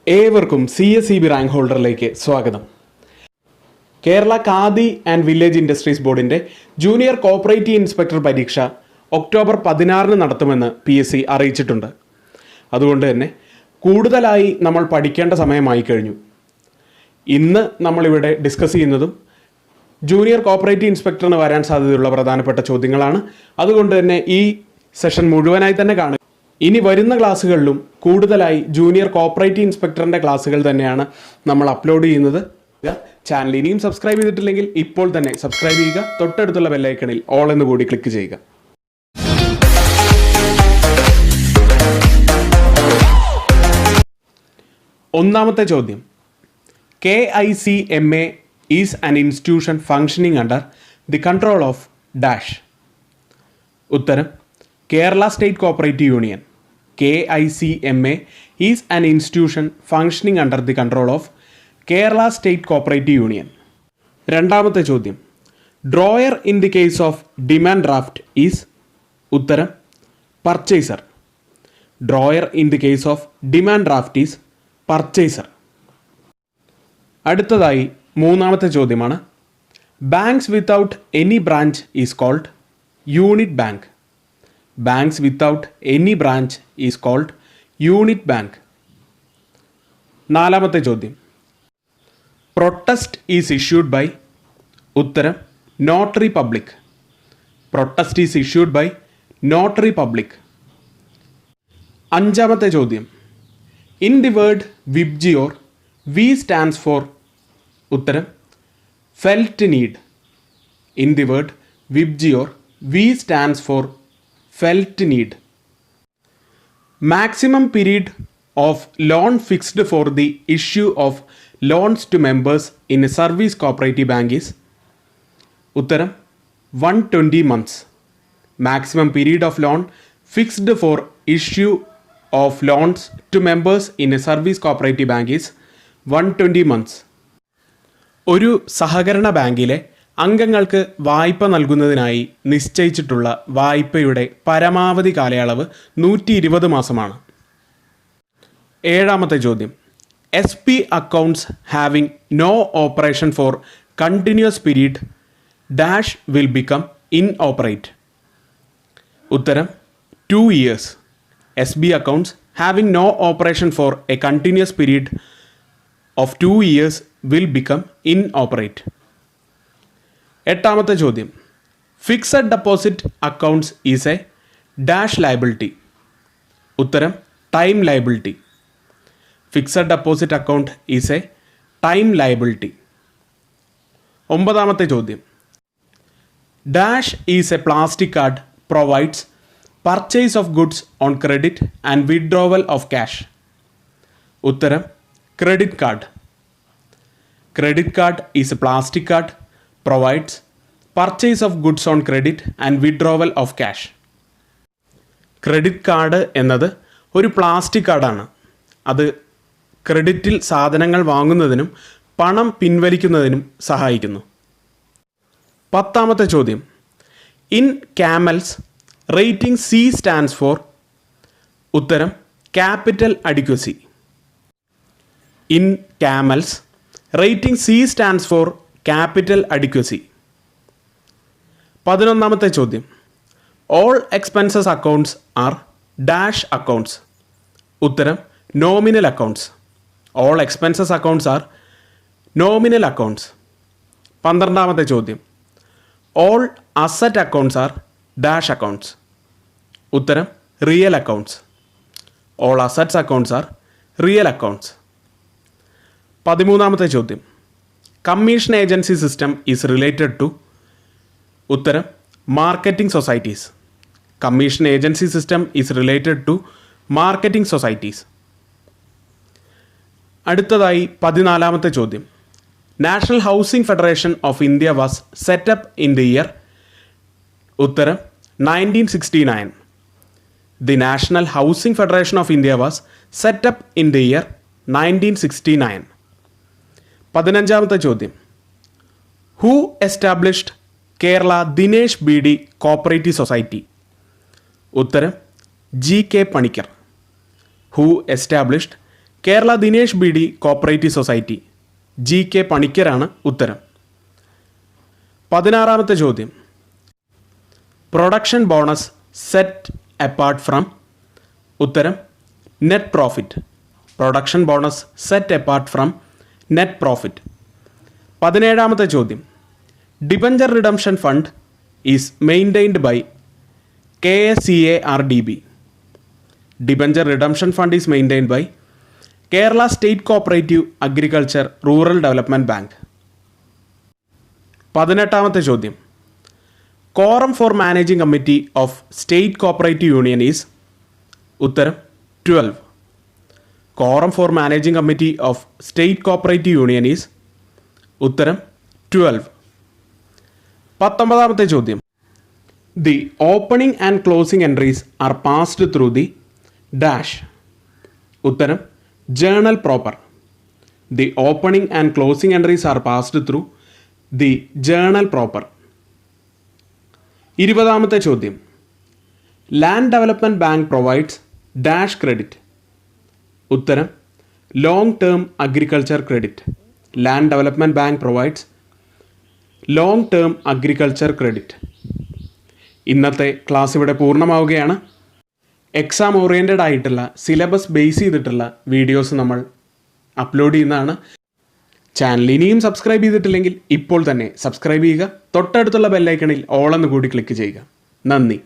ഏവർക്കും CSEB rank ഹോൾഡറിലേക്ക് സ്വാഗതം. Kerala khadi and village industries ബോർഡിൻ്റെ ജൂനിയർ കോപ്പറേറ്റീവ് ഇൻസ്പെക്ടർ പരീക്ഷ ഒക്ടോബർ 16 നടത്തുമെന്ന് PSC അറിയിച്ചിട്ടുണ്ട്. അതുകൊണ്ട് തന്നെ കൂടുതലായി നമ്മൾ പഠിക്കേണ്ട സമയമായി കഴിഞ്ഞു. ഇന്ന് നമ്മളിവിടെ ഡിസ്കസ് ചെയ്യുന്നതും ജൂനിയർ കോപ്പറേറ്റീവ് ഇൻസ്പെക്ടറിന് വരാൻ സാധ്യതയുള്ള പ്രധാനപ്പെട്ട ചോദ്യങ്ങളാണ്. അതുകൊണ്ട് തന്നെ ഈ സെഷൻ മുഴുവനായി തന്നെ കാണുക. ഇനി വരുന്ന ക്ലാസ്സുകളിലും കൂടുതലായി ജൂനിയർ കോപ്പറേറ്റീവ് ഇൻസ്പെക്ടറിൻ്റെ ക്ലാസ്സുകൾ തന്നെയാണ് നമ്മൾ അപ്ലോഡ് ചെയ്യുന്നത്. ചാനൽ ഇനിയും സബ്സ്ക്രൈബ് ചെയ്തിട്ടില്ലെങ്കിൽ ഇപ്പോൾ തന്നെ സബ്സ്ക്രൈബ് ചെയ്യുക. തൊട്ടടുത്തുള്ള ബെല്ലൈക്കണിൽ ഓൾ എന്ന് കൂടി ക്ലിക്ക് ചെയ്യുക. ഒന്നാമത്തെ ചോദ്യം, KICMA is an institution functioning under the control of dash. ഉത്തരം Kerala state cooperative union. KICMA is an institution functioning under the control of Kerala state cooperative union. രണ്ടാമത്തെ ചോദ്യം, drawer in the case of demand draft is. ഉത്തരം purchaser. Drawer in the case of demand draft is purchaser. അടുത്തതായി മൂന്നാമത്തെ ചോദ്യമാണ്, banks without any branch is called unit bank. Banks without any branch is called unit bank. നാലാമത്തെ ചോദ്യം, protest is issued by. ഉത്തരം notary public. Protest is issued by notary public. അഞ്ചാമത്തെ ചോദ്യം, in the word VIBGYOR V stands for. ഉത്തരം felt need. In the word VIBGYOR V stands for felt need. Maximum period of loan fixed for the issue of loans to members in a service cooperative bank is. ഉത്തരം 120 months. Maximum period of loan fixed for issue of loans to members in a service cooperative bank is 120 months. ഒരു സഹകരണ ബാങ്കിലെ അംഗങ്ങൾക്ക് വായ്പ നൽകുന്നതിനായി നിശ്ചയിച്ചിട്ടുള്ള വായ്പയുടെ പരമാവധി കാലയളവ് 120 മാസമാണ്. ഏഴാമത്തെ ചോദ്യം, SP accounts having no operation for continuous period dash will become in operate. ഉത്തരം 2 years. SB accounts having no operation for a continuous period of 2 years will become in operate. എട്ടാമത്തെ ചോദ്യം, fixed deposit accounts is a dash liability. ഉത്തരം time liability. Fixed deposit account is a time liability. ഒമ്പതാമത്തെ ചോദ്യം, dash is a plastic card provides purchase of goods on credit and withdrawal of cash. ഉത്തരം credit card. Credit card is a plastic card provides purchase of goods on credit and withdrawal of cash. Credit card എന്നത് ഒരു plastic കാർഡാണ്. അത് ക്രെഡിറ്റിൽ സാധനങ്ങൾ വാങ്ങുന്നതിനും പണം പിൻവലിക്കുന്നതിനും സഹായിക്കുന്നു. പത്താമത്തെ ചോദ്യം, in CAMELS rating C stands for. ഉത്തരം capital adequacy. In CAMELS rating C stands for capital adequacy. 11ാമത്തെ ചോദ്യം, all expenses accounts are dash accounts. ഉത്തരം nominal accounts. All expenses accounts are nominal accounts. 12ാമത്തെ ചോദ്യം, all asset accounts are dash accounts. ഉത്തരം real accounts. All assets accounts are real accounts. 13ാമത്തെ ചോദ്യം, commission agency system is related to. ഉത്തരം marketing societies. Commission agency system is related to marketing societies. അടുത്തതായി 14ാമത്തെ ചോദ്യം, national housing federation of India was set up in the year. ഉത്തരം 1969. The national housing federation of India was set up in the year 1969. 15ാമത്തെ ചോദ്യം, who established Kerala Dinesh BD cooperative society. ഉത്തരം GK Panicker. Who established Kerala Dinesh B D cooperative society. GK പണിക്കരാണ് ഉത്തരം. 16ാമത്തെ ചോദ്യം. Production bonus set apart from. ഉത്തരം net profit. Production bonus set apart from net profit. 17ാമത്തെ ചോദ്യം. Debenture redemption fund is maintained by KSCARDB. Debenture redemption fund is maintained by Kerala state cooperative agriculture rural development bank. 18ാമത്തെ ചോദ്യം. Quorum for managing committee of state cooperative union is. ഉത്തരം 12. Quorum for managing committee of state cooperative union is. ഉത്തരം 12. 19ാമത്തെ ചോദ്യം. The opening and closing entries are passed through the dash. ഉത്തരം journal proper. The opening and closing entries are passed through the journal proper. 20ാമത്തെ ചോദ്യം. Land development bank provides dash credit. ഉത്തരം long term agriculture credit. Land development bank provides long term agriculture credit. ഇന്നത്തെ class ഇവിടെ പൂർണ്ണമാവുകയാണ്. Exam oriented ആയിട്ടുള്ള syllabus base ചെയ്തിട്ടുള്ള videos നമ്മൾ upload ചെയ്യുന്നതാണ്. ചാനൽ ഇനിയും സബ്സ്ക്രൈബ് ചെയ്തിട്ടില്ലെങ്കിൽ ഇപ്പോൾ തന്നെ സബ്സ്ക്രൈബ് ചെയ്യുക. തൊട്ടടുത്തുള്ള ബെല്ലൈക്കണിൽ ഓൾ എന്ന് കൂടി ക്ലിക്ക് ചെയ്യുക. നന്ദി.